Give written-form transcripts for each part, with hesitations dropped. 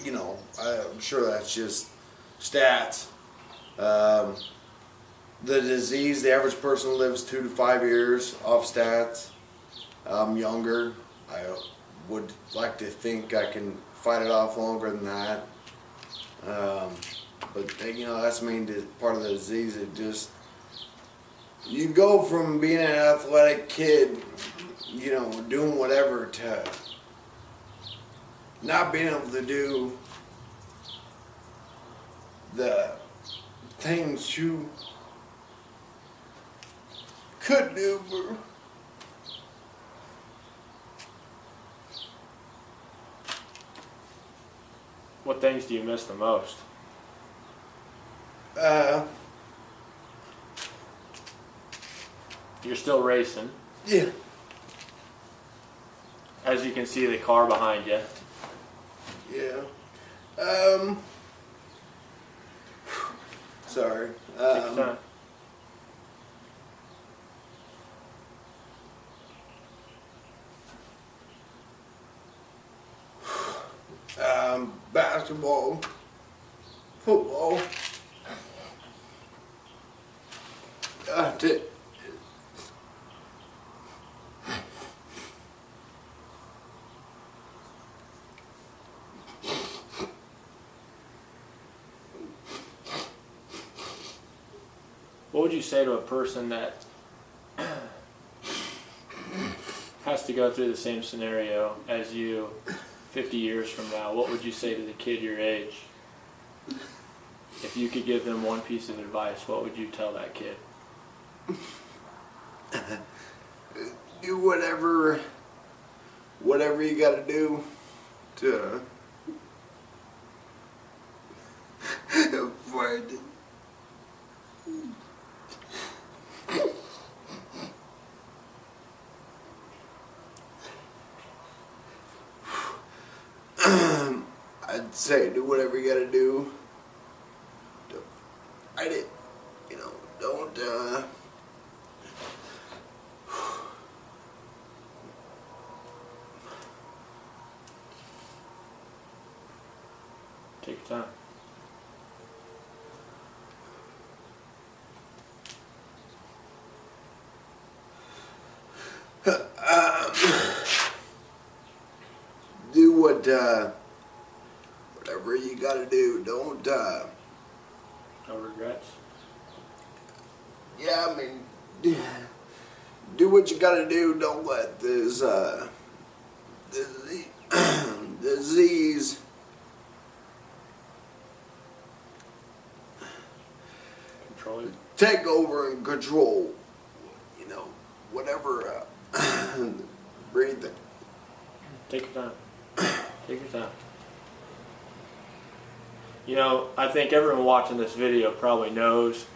you know, I'm sure that's just stats. The disease, the average person lives 2 to 5 years off stats. I'm younger. I would like to think I can fight it off longer than that. But you know, that's part of the disease. It just, you go from being an athletic kid, you know, doing whatever, to not being able to do the things you could do. What things do you miss the most? You're still racing. Yeah. As you can see, the car behind you. Yeah. Sorry. Take your time. Basketball, football. What would you say to a person that has to go through the same scenario as you 50 years from now? What would you say to the kid your age? If you could give them one piece of advice, what would you tell that kid? Do whatever you gotta do to avoid it. I'd say do whatever you gotta do to fight it. You know, don't Take your time. do whatever you gotta do. Don't No regrets? yeah, I mean, do what you gotta do. Don't let this disease Control it. take over and control, you know, whatever breathing. Take your time. Take your time. You know, I think everyone watching this video probably knows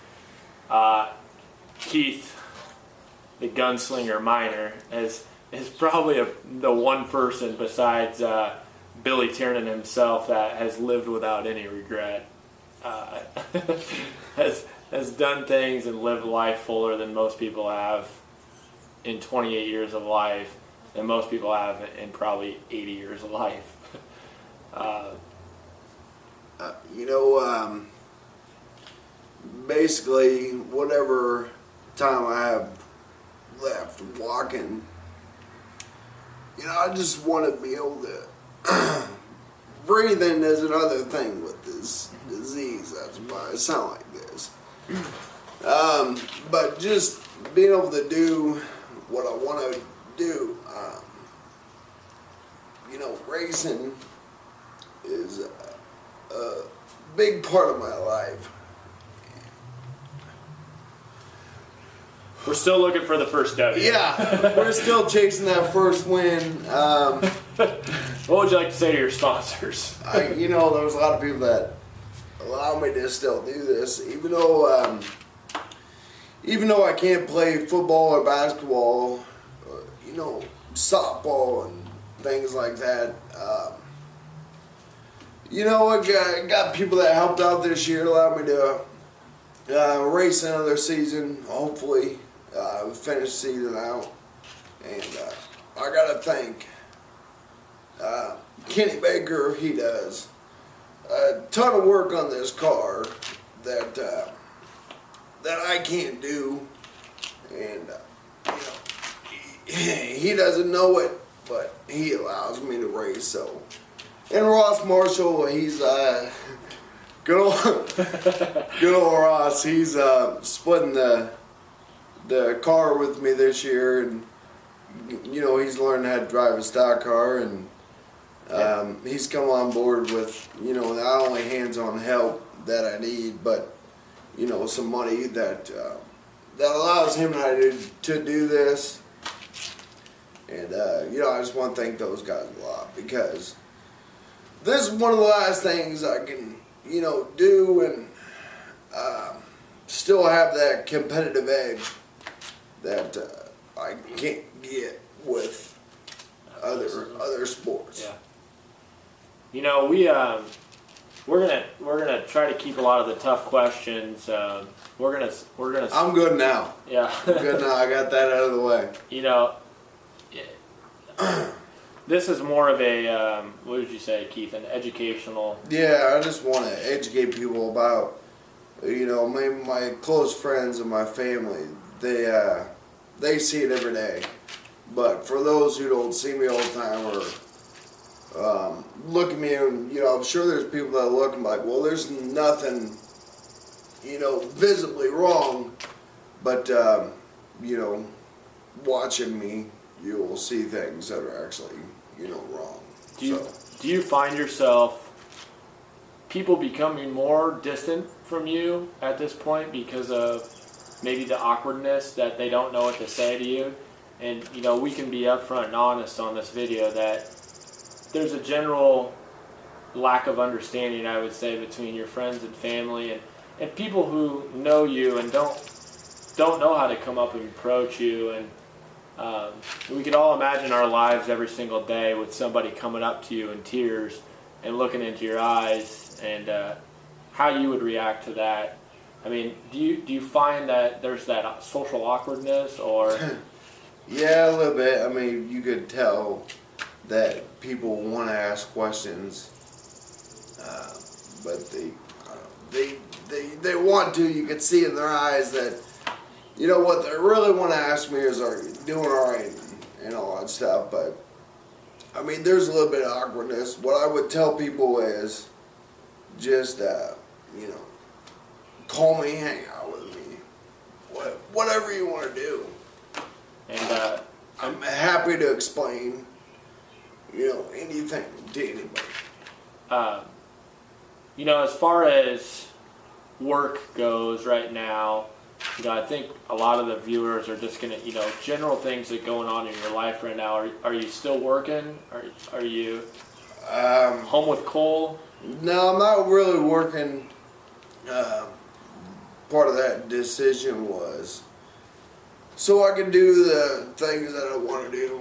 Keith, the gunslinger Miner, is probably the one person besides Billy Tiernan himself that has lived without any regret. Has done things and lived life fuller than most people have in 28 years of life, than most people have in probably 80 years of life. You know, basically, whatever time I have left walking, you know, I just want to be able to breathing is another thing with this disease. That's why I sound like this. But just being able to do what I want to do, you know, racing is a big part of my life. We're still looking for the first W. Yeah, we're still chasing that first win. What would you like to say to your sponsors? You know, there's a lot of people that allow me to still do this, even though I can't play football or basketball, or, you know, softball and things like that. You know, I got people that helped out this year, allowed me to race another season, hopefully finish the season out. And I got to thank Kenny Baker. He does a ton of work on this car that that I can't do, and he doesn't know it, but he allows me to race. So, and Ross Marshall, he's good old Ross. He's splitting the car with me this year, and he's learning how to drive a stock car, and he's come on board with not only hands-on help that I need, but some money that that allows him and I to do this. And I just want to thank those guys a lot, because this is one of the last things I can do and still have that competitive edge that I can't get with other sports. Yeah. We're gonna try to keep a lot of the tough questions. We're gonna. I'm good now. Yeah. I'm good now. I got that out of the way. This is more of a what would you say, Keith? An educational. Yeah, I just want to educate people about my close friends and my family. They see it every day, but for those who don't see me all the time or look at me, and I'm sure there's people that look and be like, well, there's nothing visibly wrong, but watching me, you'll see things that are actually wrong. Do you find yourself people becoming more distant from you at this point because of maybe the awkwardness that they don't know what to say to you? And we can be upfront and honest on this video that there's a general lack of understanding, I would say, between your friends and family and people who know you and don't know how to come up and approach you. And we could all imagine our lives every single day with somebody coming up to you in tears and looking into your eyes, and how you would react to that. I mean, do you find that there's that social awkwardness, or? Yeah, a little bit. I mean, you could tell that people want to ask questions, but they want to. You can see in their eyes that what they really want to ask me is, "Are you doing all right?" and all that stuff. But I mean, there's a little bit of awkwardness. What I would tell people is just call me, hang out with me, whatever you want to do. And I'm happy to explain, anything to anybody. As far as work goes right now, I think a lot of the viewers are just gonna, general things that are going on in your life right now. Are you still working? Are you home with Cole? No, I'm not really working. Part of that decision was so I can do the things that I want to do.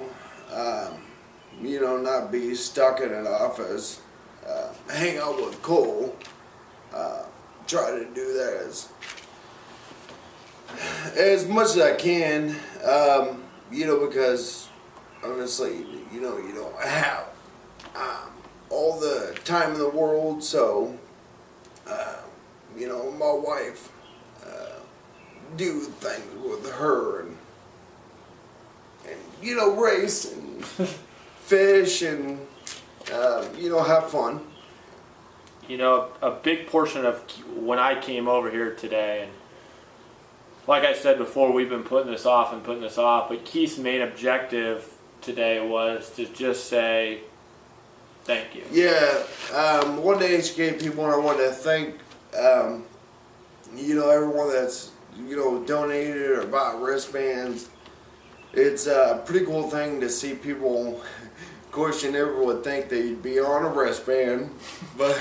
Not be stuck in an office. Hang out with Cole. Try to do that as much as I can. Because honestly, you don't have all the time in the world. So, my wife. Do things with her and race and fish and have fun. A big portion of when I came over here today, and like I said before, we've been putting this off, but Keith's main objective today was to just say thank you. Yeah, one day HK people, and I want to thank everyone that's donated or bought wristbands. It's a pretty cool thing to see people. Of course, you never would think that you'd be on a wristband, but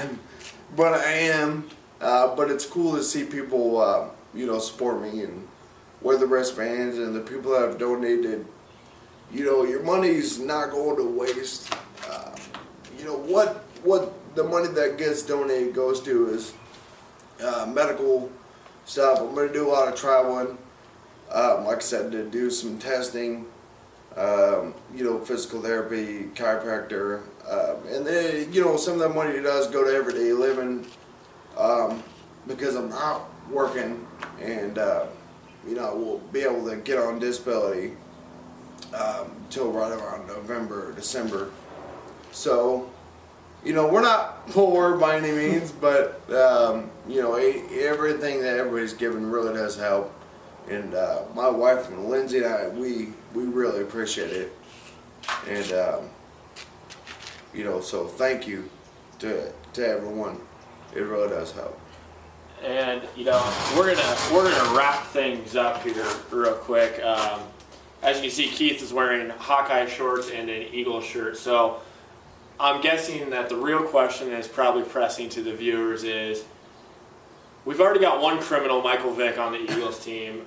I am. But it's cool to see people, support me and wear the wristbands, and the people that have donated. Your money's not going to waste. What the money that gets donated goes to is medical stuff. I'm going to do a lot of traveling, like I said, to do some testing, physical therapy, chiropractor, And then, some of that money does go to everyday living, because I'm out working, and we'll be able to get on disability till right around November or December. So, we're not poor by any means, but everything that everybody's given really does help. And my wife and Lindsay and I, we really appreciate it. And so thank you to everyone. It really does help. And we're gonna wrap things up here real quick. As you can see, Keith is wearing Hawkeye shorts and an Eagle shirt. So I'm guessing that the real question is probably pressing to the viewers is, we've already got one criminal, Michael Vick, on the Eagles team.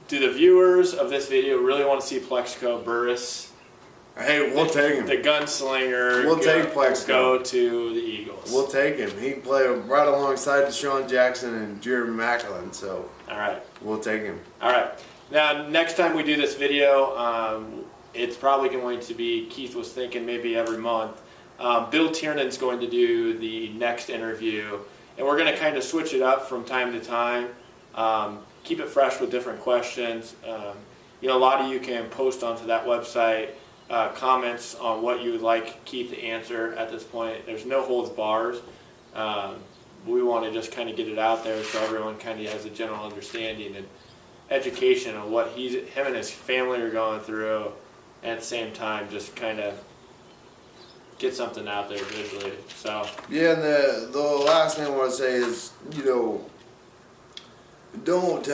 Do the viewers of this video really want to see Plexico Burress? Hey, we'll take him. The gunslinger. We'll take Plexico. Go to the Eagles. We'll take him. He can play right alongside Deshaun Jackson and Jeremy Macklin. So, all right, we'll take him. All right. Now, next time we do this video, it's probably going to be, Keith was thinking maybe every month. Bill Tiernan's going to do the next interview, and we're going to kind of switch it up from time to time. Keep it fresh with different questions. A lot of you can post onto that website comments on what you would like Keith to answer at this point. There's no holds bars. We want to just kind of get it out there so everyone kind of has a general understanding and education on what him and his family are going through, and at the same time just kind of get something out there visually. So yeah, and the last thing I want to say is, don't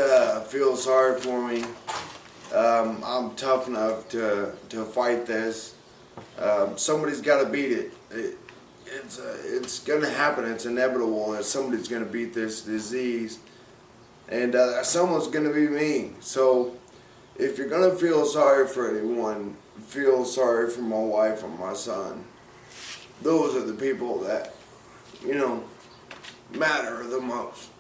feel sorry for me. I'm tough enough to fight this. Somebody's got to beat it. It's going to happen. It's inevitable that somebody's going to beat this disease, and someone's going to be me. So if you're going to feel sorry for anyone, feel sorry for my wife and my son. Those are the people that matter the most.